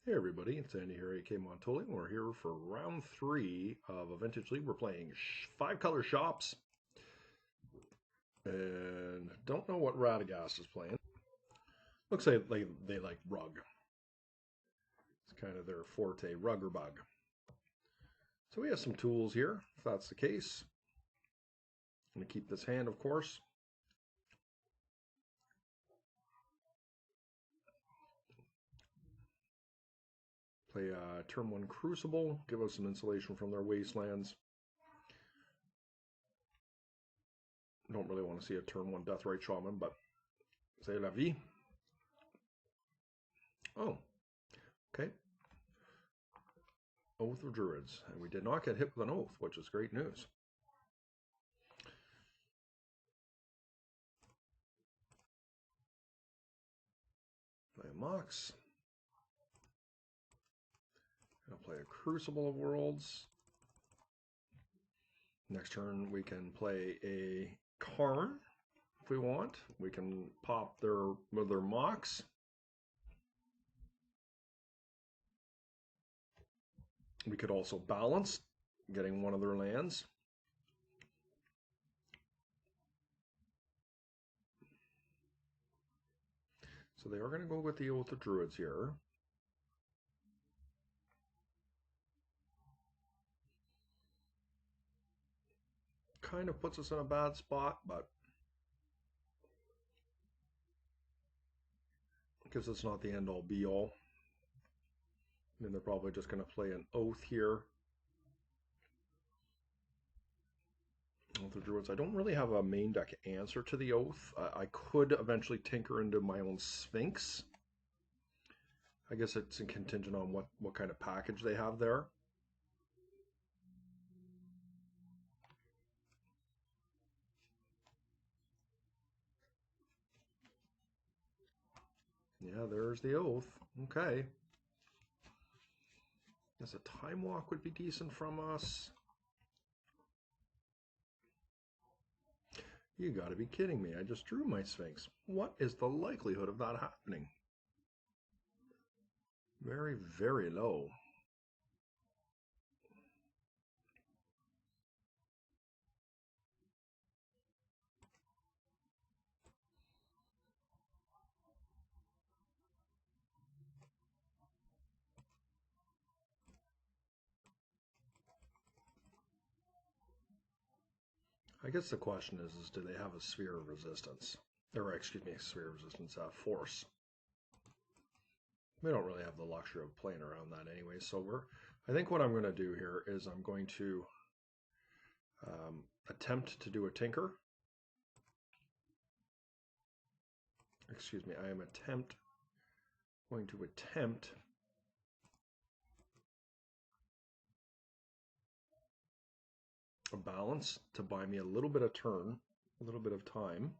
Hey everybody, it's Andy here, AK Montoli, and we're here for round 3 of a Vintage League. We're playing 5-color shops, and don't know what Radagast is playing. Looks like they like rug. It's kind of their forte, rug or bug. So we have some tools here, if that's the case. I'm going to keep this hand, of course. Play turn 1 Crucible, give us some insulation from their wastelands. Don't really want to see a turn 1 Deathrite Shaman, but c'est la vie. Oh, okay. Oath of Druids, and we did not get hit with an oath, which is great news. Play a Mox. I'll play a Crucible of Worlds. Next turn we can play a Karn if we want. We can pop their Mox. We could also balance, getting one of their lands. So they are going to go with the Oath of Druids here. Kind of puts us in a bad spot, but because it's not the end-all be-all. I mean, they're probably just going to play an Oath here. Oath of Druids. I don't really have a main deck answer to the Oath. I could eventually tinker into my own Sphinx. I guess it's contingent on what kind of package they have there. Yeah, there's the Oath. Okay. Guess a Time Walk would be decent from us. You gotta be kidding me. I just drew my Sphinx. What is the likelihood of that happening? Very, very low. I guess the question is do they have a Sphere of Resistance? Or, excuse me, Sphere of Resistance, Force. We don't really have the luxury of playing around that anyway, so I think what I'm going to do here is I'm going to attempt to do a Tinker. Excuse me, I am going to attempt a balance to buy me a little bit of turn, a little bit of time.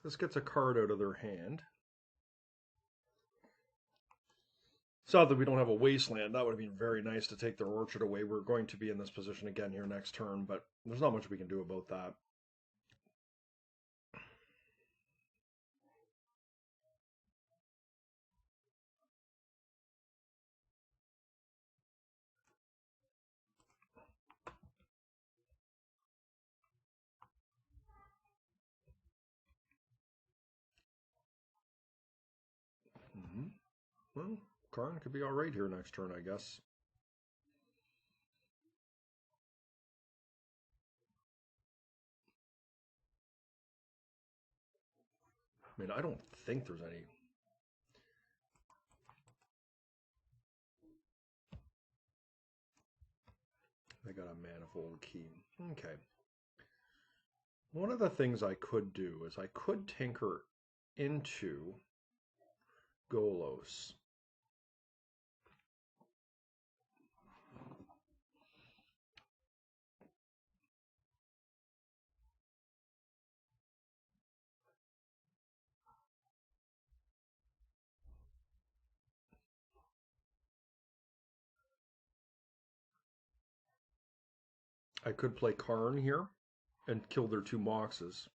This gets a card out of their hand. Sad that we don't have a wasteland. That would have been very nice to take their orchard away. We're going to be in this position again here next turn, but there's not much we can do about that. Well, Karn could be all right here next turn, I guess. I mean, I don't think there's any. They got a Manifold Key. Okay. One of the things I could do is I could tinker into Golos. I could play Karn here and kill their 2 Moxes,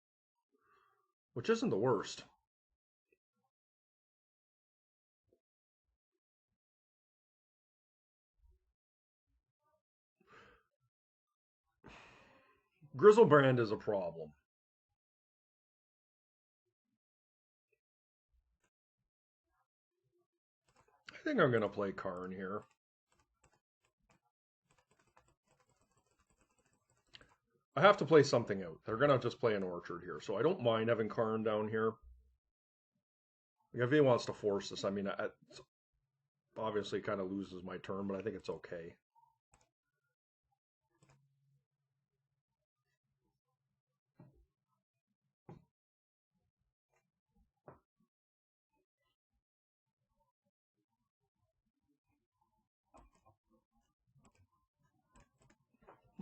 which isn't the worst. Grizzlebrand is a problem. I think I'm going to play Karn here. I have to play something out. They're going to just play an Orchard here, so I don't mind having Karn down here. Like if he wants to force this, I mean, obviously kind of loses my turn, but I think it's okay.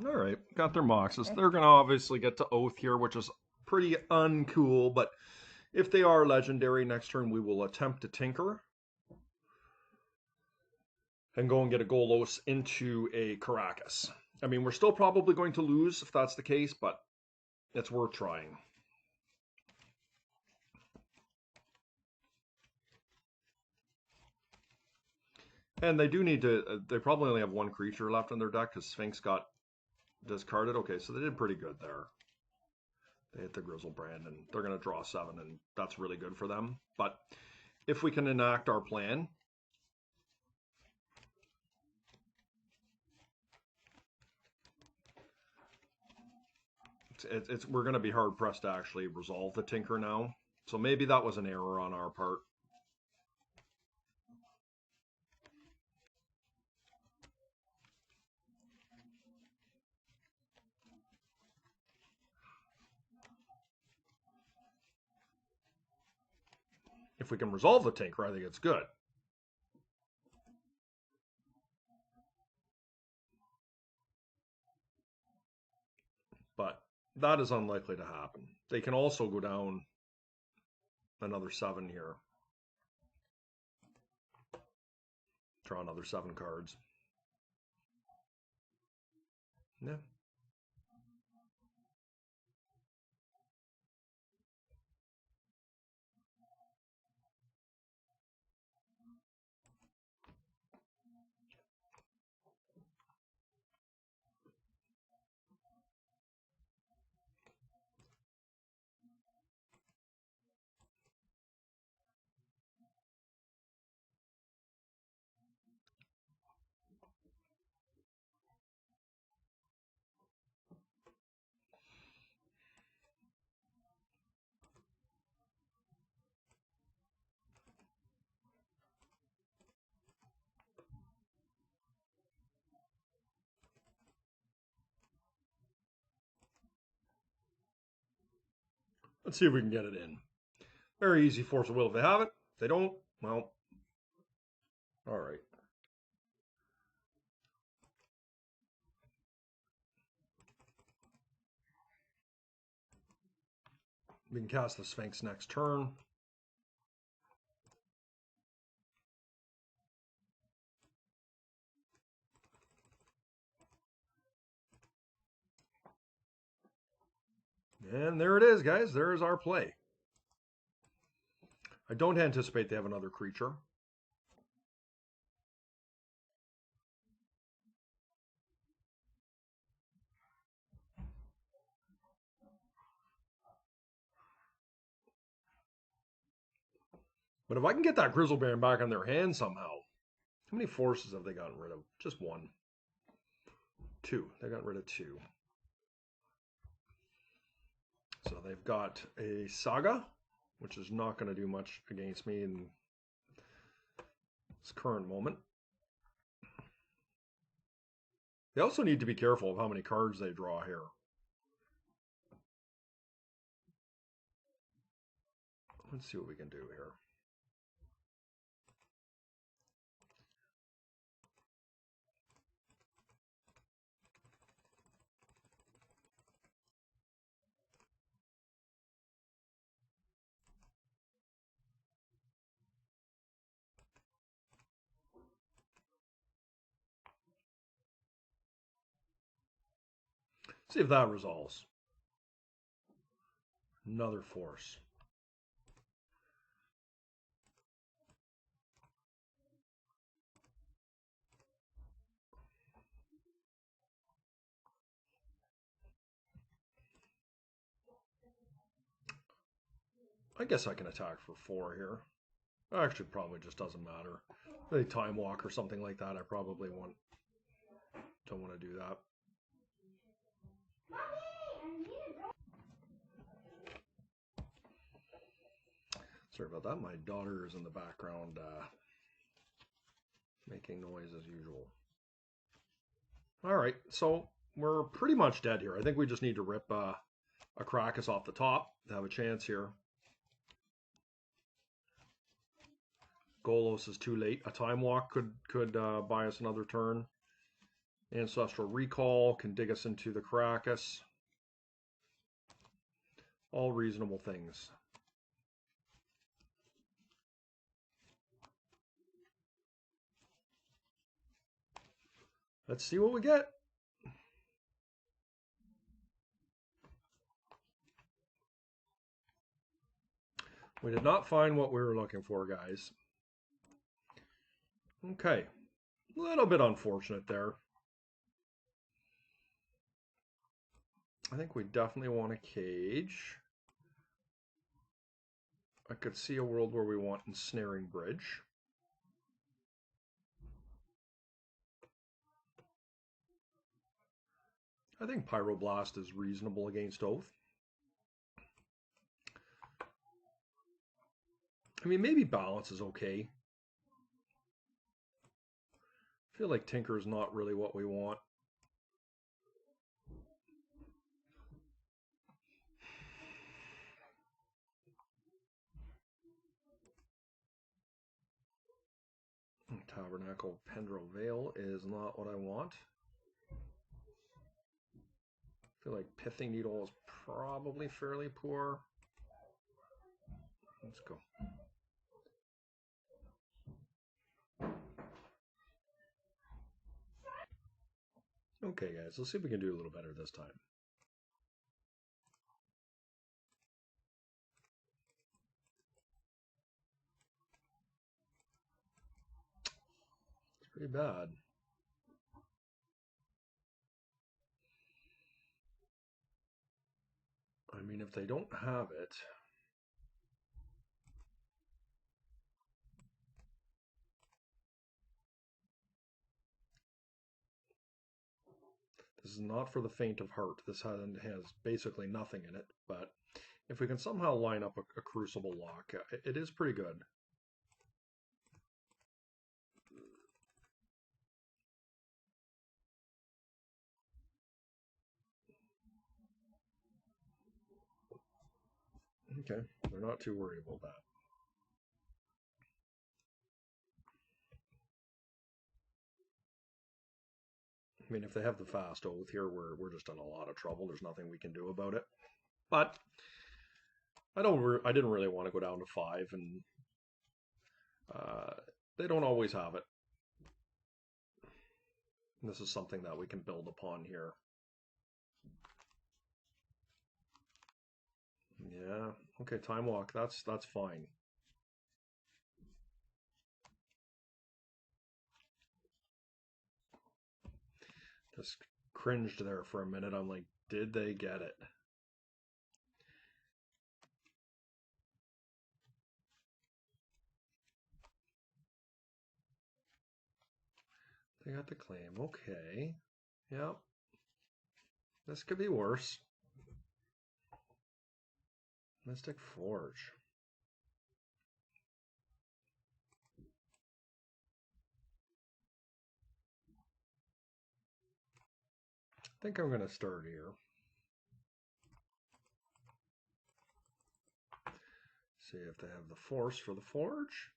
All right, got their Moxes. They're going to obviously get to Oath here, which is pretty uncool, but if they are legendary, next turn we will attempt to Tinker and go and get a Golos into a Caracas. I mean, we're still probably going to lose if that's the case, but it's worth trying. And they do need to, they probably only have 1 creature left in their deck because Sphinx got discarded. Okay, so they did pretty good there. They hit the Grizzlebrand, and they're going to draw 7, and that's really good for them. But if we can enact our plan, we're going to be hard-pressed to actually resolve the Tinker now. So maybe that was an error on our part. If we can resolve the Tinker, I think it's good. But that is unlikely to happen. They can also go down another 7 here. Draw another 7 cards. Yeah. Let's see if we can get it in. Very easy, force of will if they have it. If they don't, well, all right. We can cast the Sphinx next turn. And there it is, guys. There is our play. I don't anticipate they have another creature. But if I can get that Grizzlebrand back on their hand somehow, how many forces have they gotten rid of? Just 1. 2. They got rid of 2. So they've got a Saga, which is not going to do much against me in this current moment. They also need to be careful of how many cards they draw here. Let's see what we can do here. See if that resolves. Another force. I guess I can attack for 4 here. Actually, probably just doesn't matter. Maybe time walk or something like that. I probably don't want to do that. Sorry about that. My daughter is in the background making noise as usual. All right, so we're pretty much dead here. I think we just need to rip a Krakus off the top to have a chance here. Golos is too late. A time walk could buy us another turn. Ancestral Recall can dig us into the Krakus. All reasonable things. Let's see what we get. We did not find what we were looking for, guys. Okay. A little bit unfortunate there. I think we definitely want a cage. I could see a world where we want Ensnaring Bridge. I think Pyroblast is reasonable against Oath. I mean, maybe Balance is okay. I feel like Tinker is not really what we want. Tabernacle Pendrell Vale is not what I want. I feel like Pithing Needle is probably fairly poor. Let's go. Okay, guys, let's see if we can do a little better this time. It's pretty bad. I mean, if they don't have it, this is not for the faint of heart. This has basically nothing in it, but if we can somehow line up a Crucible lock, it is pretty good. Okay, they're not too worried about that. I mean, if they have the fast Oath here, we're just in a lot of trouble. There's nothing we can do about it. But I didn't really want to go down to 5, and they don't always have it. And this is something that we can build upon here. Yeah, okay, Time Walk, that's fine. Just cringed there for a minute. I'm like, did they get it? They got the claim. Okay. Yep. This could be worse. Mystic Forge. I think I'm going to start here. See if they have the force for the forge.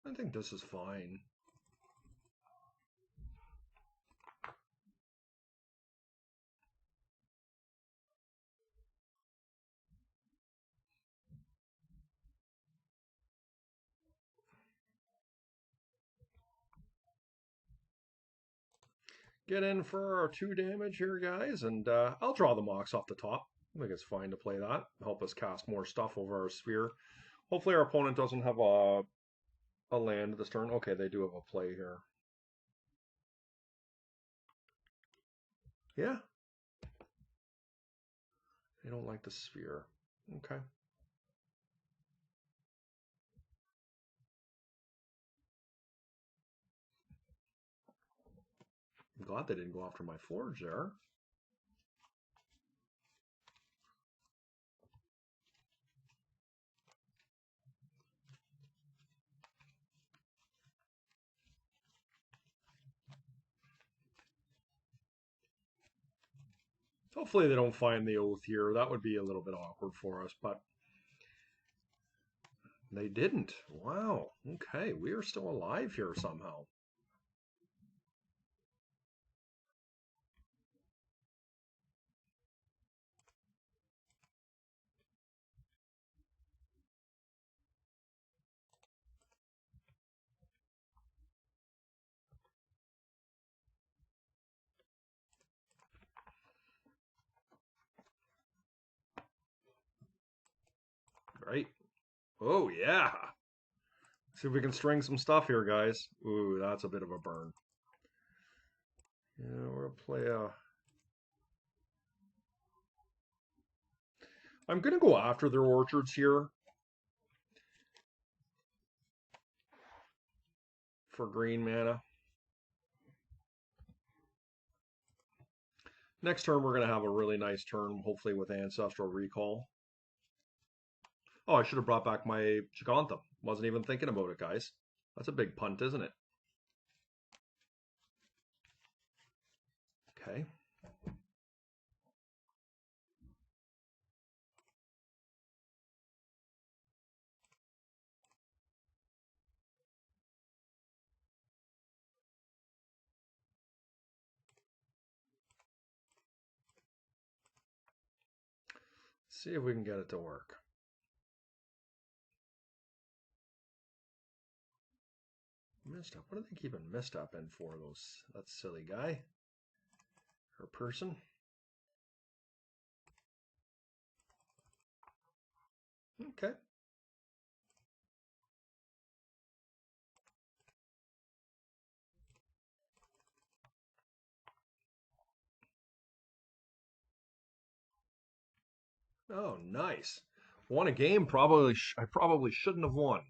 I think this is fine. get in for our 2 damage here, guys, and I'll draw the Mox off the top. I think it's fine to play that. Help us cast more stuff over our sphere. Hopefully our opponent doesn't have a land this turn. Okay, they do have a play here. Yeah. They don't like the sphere. Okay. I'm glad they didn't go after my forge there. Hopefully they don't find the oath here. That would be a little bit awkward for us, but they didn't. Wow. Okay, we are still alive here somehow. Right? Oh, yeah. See if we can string some stuff here, guys. Ooh, that's a bit of a burn. Yeah, we're going to play a... I'm going to go after their orchards here for green mana. Next turn, we're going to have a really nice turn, hopefully with Ancestral Recall. Oh, I should have brought back my Giganta. Wasn't even thinking about it, guys. That's a big punt, isn't it? Okay. See if we can get it to work. Misstep. What are they keeping misstep in for? That silly guy or person. Okay. Oh, nice. Won a game. I probably shouldn't have won.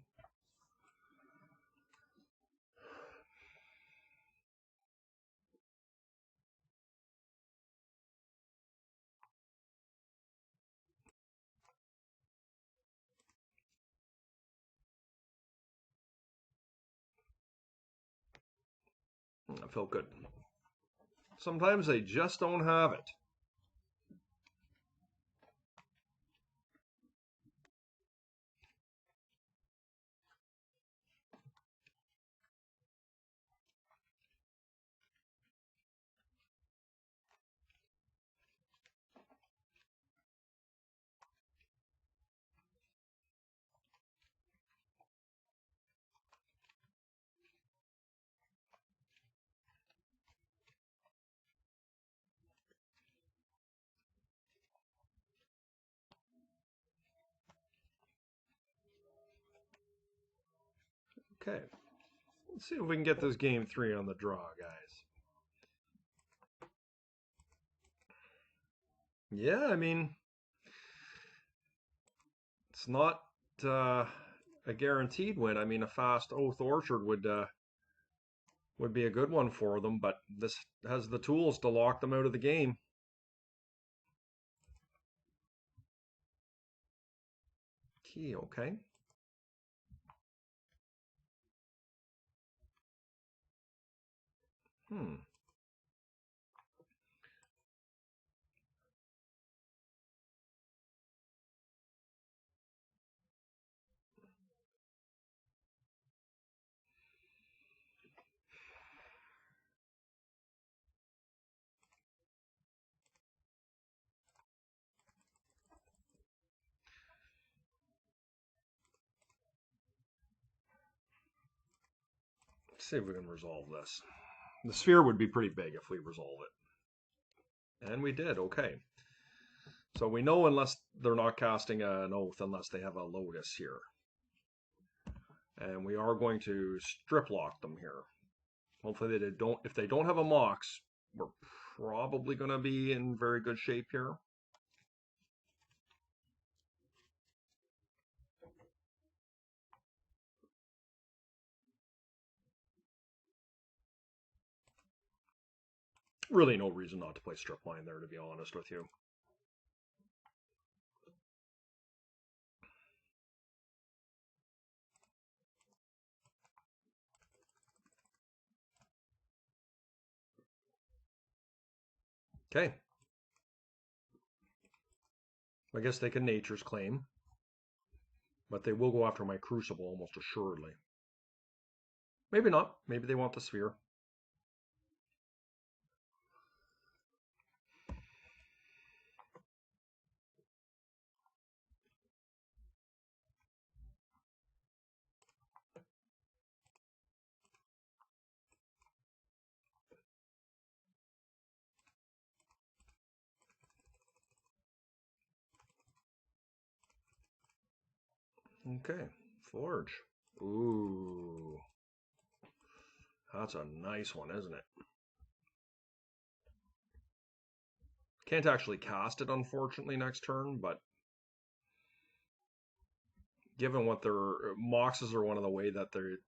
I felt good. Sometimes they just don't have it. Okay. Let's see if we can get this game 3 on the draw, guys. Yeah, I mean, it's not a guaranteed win. I mean, a fast Oath Orchard would be a good one for them, but this has the tools to lock them out of the game. Key, okay. Let's see if we can resolve this. The sphere would be pretty big if we resolve it. And we did, okay. So we know unless they're not casting an oath, unless they have a Lotus here. And we are going to strip lock them here. Hopefully they don't. If they don't have a Mox, we're probably going to be in very good shape here. Really no reason not to play strip line there, to be honest with you. Okay. I guess they can Nature's Claim. But they will go after my Crucible almost assuredly. Maybe not. Maybe they want the Sphere. Okay. Forge. Ooh. That's a nice one, isn't it? Can't actually cast it, unfortunately, next turn, but given what their Moxes are one of the way that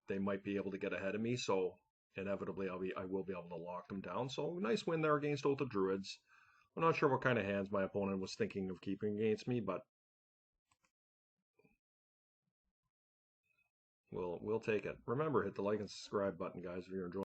they might be able to get ahead of me, so inevitably I will be able to lock them down. So nice win there against Oath of Druids. I'm not sure what kind of hands my opponent was thinking of keeping against me, but we'll take it. Remember, hit the like and subscribe button, guys, if you're enjoying.